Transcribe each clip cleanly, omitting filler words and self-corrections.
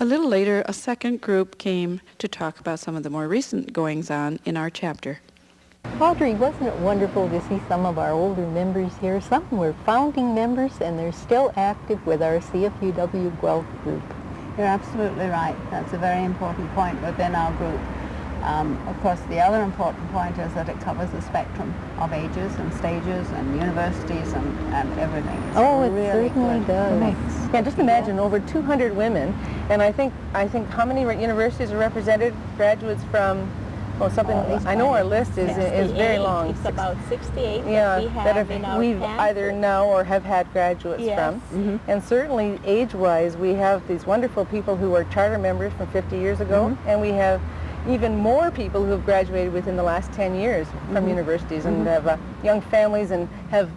A little later, a second group came to talk about some of the more recent goings-on in our chapter. Audrey, wasn't it wonderful to see some of our older members here? Some were founding members, and they're still active with our CFUW Guelph group. You're absolutely right. That's a very important point within our group. Of course, the other important point is that it covers the spectrum of ages and stages and universities and everything. It's it really certainly does. Mix. Yeah, just imagine over 200 women, and I think how many universities are represented? Graduates from, something. I know our list is very long. It's about 68 yeah, that we have we've either know or have had graduates from. Mm-hmm. And certainly age-wise, we have these wonderful people who are charter members from 50 years ago, and we have even more people who have graduated within the last 10 years from universities and have young families and have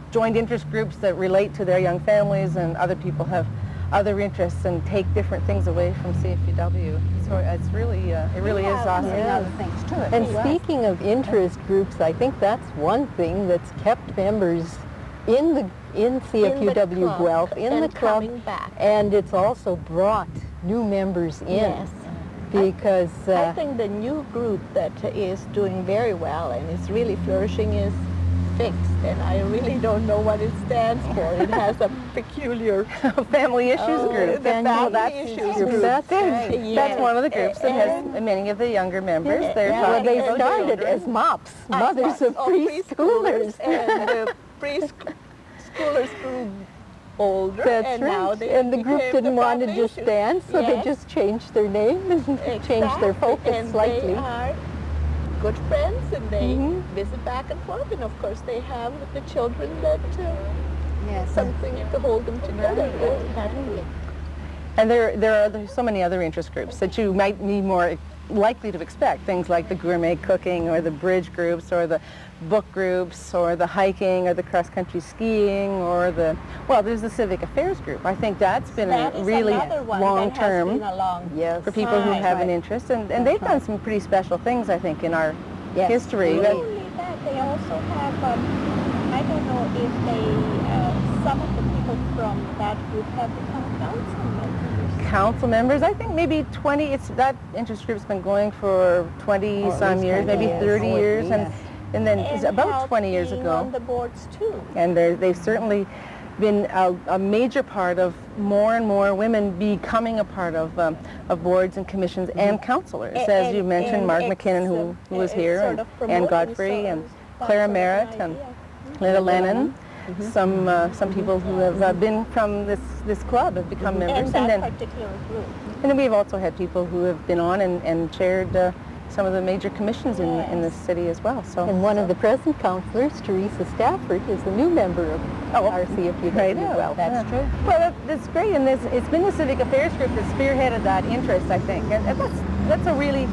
joined interest groups that relate to their young families, and other people have other interests and take different things away from CFUW. So it's really, it really is awesome. Other things to it. And speaking of interest groups, I think that's one thing that's kept members in CFUW Guelph, in the club, and it's also brought new members in. Yes. Because I think the new group that is doing very well and is really flourishing is FIX, and I really don't know what it stands for. It has a peculiar family issues group. Family issues group. That's one of the groups that has many of the younger members. Well, they started as MOPS, Mothers of Preschoolers. And the preschoolers grew older. That's and right. Now they and the group didn't want to just dance, so they Yes. just changed their name and changed their focus and slightly. They are good friends, and they visit back and forth, and of course they have the children that something to hold them together. And there's so many other interest groups that you might be more likely to expect, things like the gourmet cooking or the bridge groups or the book groups or the hiking or the cross-country skiing or there's the civic affairs group. I think that's been a really long-term for people who have an interest, and they've done some pretty special things, I think, in our history. Not only that, they also have, I don't know if some of the people from that group have become council members. I think maybe 20, that interest group's been going for 20 some years, maybe 30 years, and then it's about 20 years ago. On the boards too. And they've certainly been a major part of more and more women becoming a part of boards and commissions and councilors. As you mentioned, Mark McKinnon, who was here, and Ann Godfrey, and Clara Merritt, and Linda Lennon. Some people who have been from this club have become members. And that particular group. And then we've also had people who have been on and chaired some of the major commissions in the city as well. So. And one of the present councillors, Teresa Stafford, is a new member of our CFUW. Right. Well, that's true. Well, that's great, and it's been the civic affairs group that spearheaded that interest, I think, and that's a really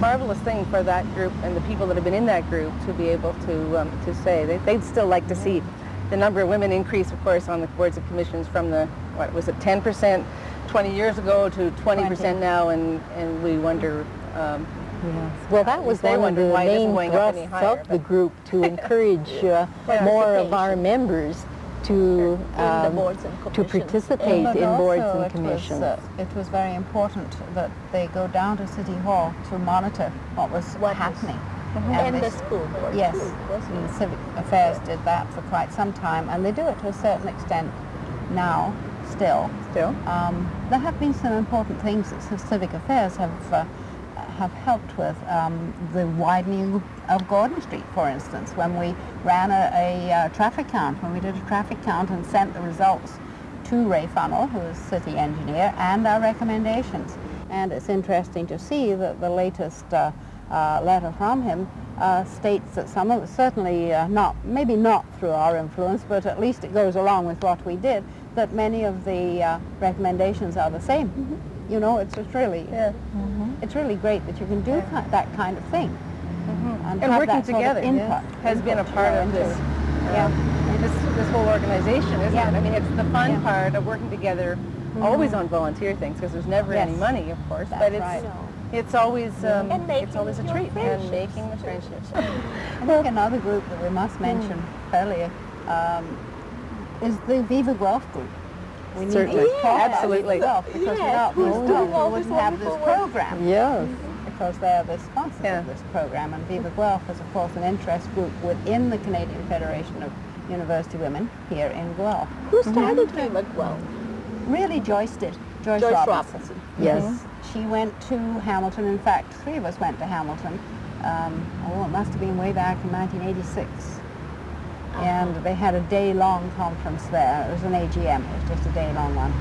marvelous thing for that group and the people that have been in that group to be able to say. They'd still like to see the number of women increase, of course, on the boards and commissions from 10% 20 years ago to 20% now, and we wonder. Well, that was one of the main thrusts of the group, to encourage more of our members to participate in boards and commissions. It was very important that they go down to City Hall to monitor what was happening. And the school board. Yes, and Civic Affairs did that for quite some time, and they do it to a certain extent now, still. There have been some important things that Civic Affairs have helped with. The widening of Gordon Street, for instance, when we ran a traffic count, when we did a traffic count and sent the results to Ray Funnell, who is city engineer, and our recommendations. And it's interesting to see that the latest letter from him states that some of it, certainly maybe not through our influence, but at least it goes along with what we did, that many of the recommendations are the same. You know, it's really great that you can do that kind of thing. And working together has been a part of this. This whole organization, isn't it? I mean, it's the fun part of working together, always on volunteer things, because there's never any money, of course, but it's always a treat, and making the friendships. I think another group that we must mention fairly is the Viva Guelph group. We need Certainly. to talk Absolutely. about Guelph, because without who's these doing people, all we this wouldn't have this wonderful work? program. Yes. Because they're the sponsors Yeah. of this program, and Viva Guelph is, of course, an interest group within the Canadian Federation of University Women here in Guelph. Who started Viva Guelph? Really, Joyce did. Joyce Robinson. Yes. She went to Hamilton. In fact, 3 of us went to Hamilton. It must have been way back in 1986. And they had a day-long conference there. It was an AGM. It was just a day-long one.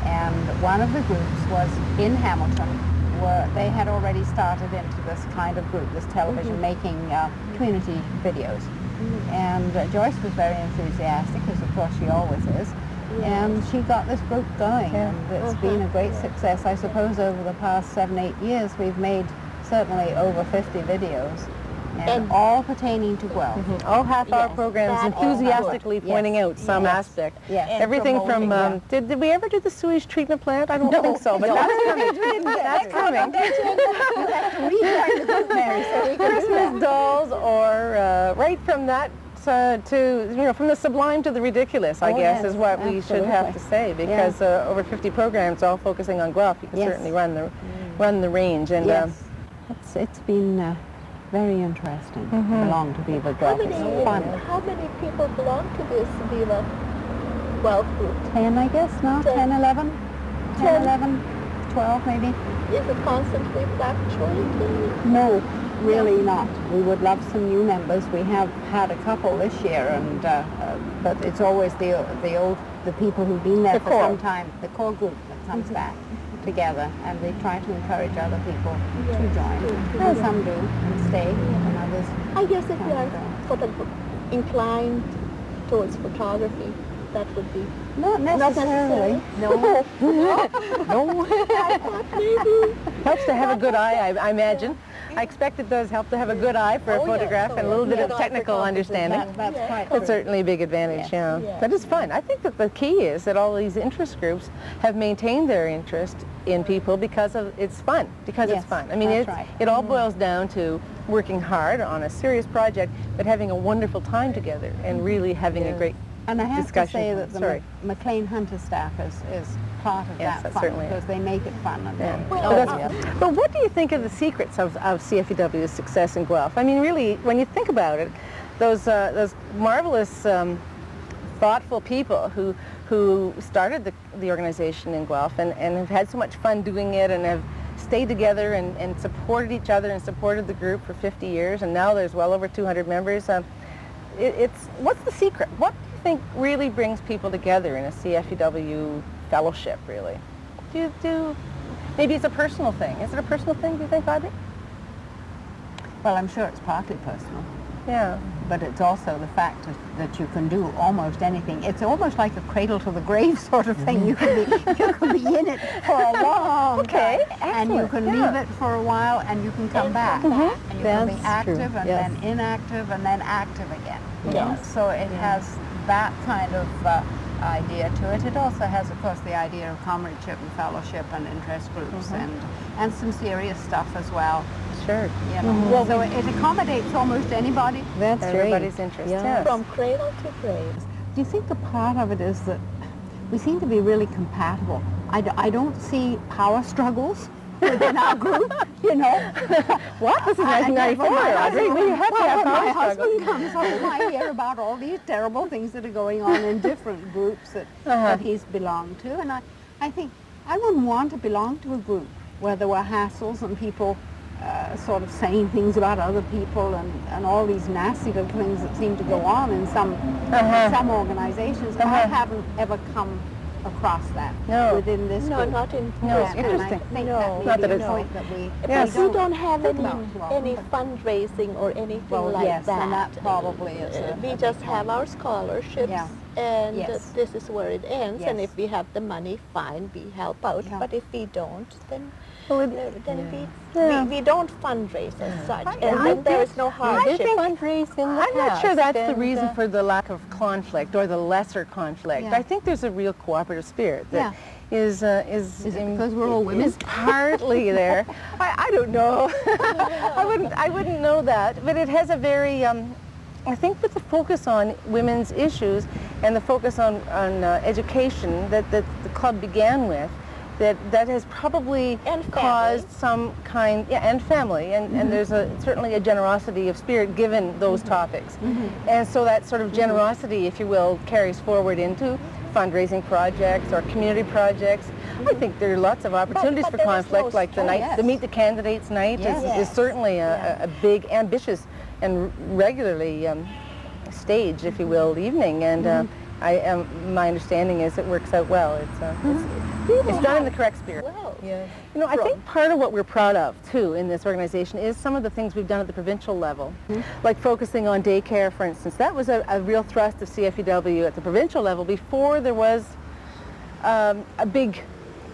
And one of the groups was in Hamilton, where they had already started into this kind of group, this television making community videos. And Joyce was very enthusiastic, as of course she always is. And she got this group going, and it's been a great success. I suppose over the past 7-8 years, we've made certainly over 50 videos, and all pertaining to Guelph. All half-hour Yes, programs that- enthusiastically Yes. pointing out some Yes. aspect. Yes. And Everything from, promoting, did we ever do the sewage treatment plant? I don't think so, but that's coming. That's coming. Christmas dolls, or right from that to, you know, from the sublime to the ridiculous, I guess, yes, is what we should have to say, because over 50 programs all focusing on Guelph. You can Yes. certainly run the range. And Yes. It's been very interesting to belong to Viva Guelph. It's fun. How many people belong to this Viva Guelph group? 10, I guess, now? 10, 11? 10, 11, 12 maybe? Is it constantly fluctuating? No, really not. We would love some new members. We have had a couple this year, and but it's always the people who've been there The for core. some time, the core group that comes back together, and we try to encourage other people to join. And some do and stay, and others. I guess if you are don't. inclined towards photography, that would be Not necessarily. No. no. Helps to have a good eye, I imagine. I expect it does help to have a good eye for a Oh, yes. photograph and a little bit of technical understanding. That's Yeah. quite That's true. certainly a big advantage, yeah. Yeah. But it's fun. I think that the key is that all these interest groups have maintained their interest in people because of it's fun, because Yes, it's fun. I mean, that's right. it all boils down to working hard on a serious project, but having a wonderful time together and really having a great And I have to discussion. say that the Sorry. McLean Hunter staff is part of Yes, that that fun, certainly is. because they make it fun. And Yeah. they- But what do you think of the secrets of CFUW's success in Guelph? I mean, really, when you think about it, those marvelous, thoughtful people who started the organization in Guelph and have had so much fun doing it and have stayed together and supported each other and supported the group for 50 years, and now there's well over 200 members. What's the secret? What do you think really brings people together in a CFUW fellowship, really? Maybe it's a personal thing. Is it a personal thing, do you think, Audrey? Well, I'm sure it's partly personal, Yeah. but it's also the fact that you can do almost anything. It's almost like a cradle to the grave sort of thing. You can be in it for a long time, and you excellent, can yeah. leave it for a while, and you can come back, and you can be That's active, true, and yes. then inactive, and then active again. Yes. So it has that kind of idea to it. It also has, of course, the idea of comradeship and fellowship and interest groups, and some serious stuff as well. Sure. You know, so it accommodates almost anybody. That's right. Everybody's interest, yeah. From cradle to grave. Do you think a part of it is that we seem to be really compatible? I don't see power struggles within our group, you know. What? This is 1994, Audrey. We have to have When my power struggles. husband comes home, I hear about all these terrible things that are going on in different groups that he's belonged to, and I think I wouldn't want to belong to a group where there were hassles and people sort of saying things about other people and all these nasty little things that seem to go on in some organizations. I haven't ever come across that within this No, group. not in No, it's And I interesting. think No. that may Not be that a it's- point that we Yes. We don't have think about too often, any but- fundraising or anything Well, like yes, that. and that probably is a We big just point. have our scholarships, Yeah. and Yes. this is where it ends. And Yes. if we have the money, fine, we help out. Yeah. But if we don't, then Yeah. we don't fundraise as such, I and then there is no I hardship. think Fundraise in the I'm not sure past, that's the and, reason for the lack of conflict or the lesser conflict. Yeah. I think there's a real cooperative spirit that is Is it because we're all women? Is partly there. I don't know. I wouldn't know that, but it has a very I think with the focus on women's issues and the focus on education that the club began with, that has probably caused some kind, and family, and there's certainly a generosity of spirit given those topics. And so that sort of generosity, if you will, carries forward into fundraising projects or community projects. I think there are lots of opportunities for conflict, like the night, the Meet the Candidates night is certainly a big, ambitious, and regularly staged, if you will, evening. And my understanding is it works out well. It's done in the correct spirit. Yeah. You know, I think part of what we're proud of, too, in this organization is some of the things we've done at the provincial level, like focusing on daycare, for instance. That was a real thrust of CFUW at the provincial level before there was a big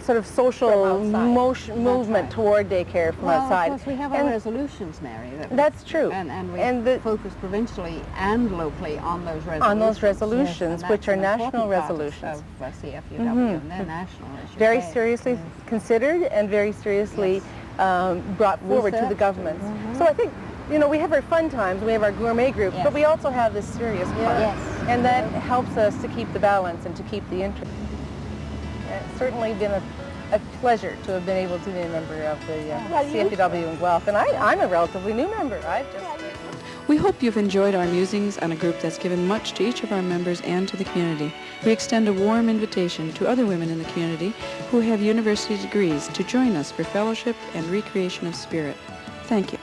sort of social movement toward daycare from outside. Of course, we have our resolutions, Mary. That's true. And we focus provincially and locally on those resolutions. On those resolutions, which are national resolutions. Of CFUW, and they're national, as you Very say. seriously considered and very seriously brought forward to the governments. So I think, you know, we have our fun times, we have our gourmet groups, but we also have this serious part. And that helps us to keep the balance and to keep the interest. It's certainly been a pleasure to have been able to be a member of the CFUW in Guelph. And I'm a relatively new member. We hope you've enjoyed our musings on a group that's given much to each of our members and to the community. We extend a warm invitation to other women in the community who have university degrees to join us for fellowship and recreation of spirit. Thank you.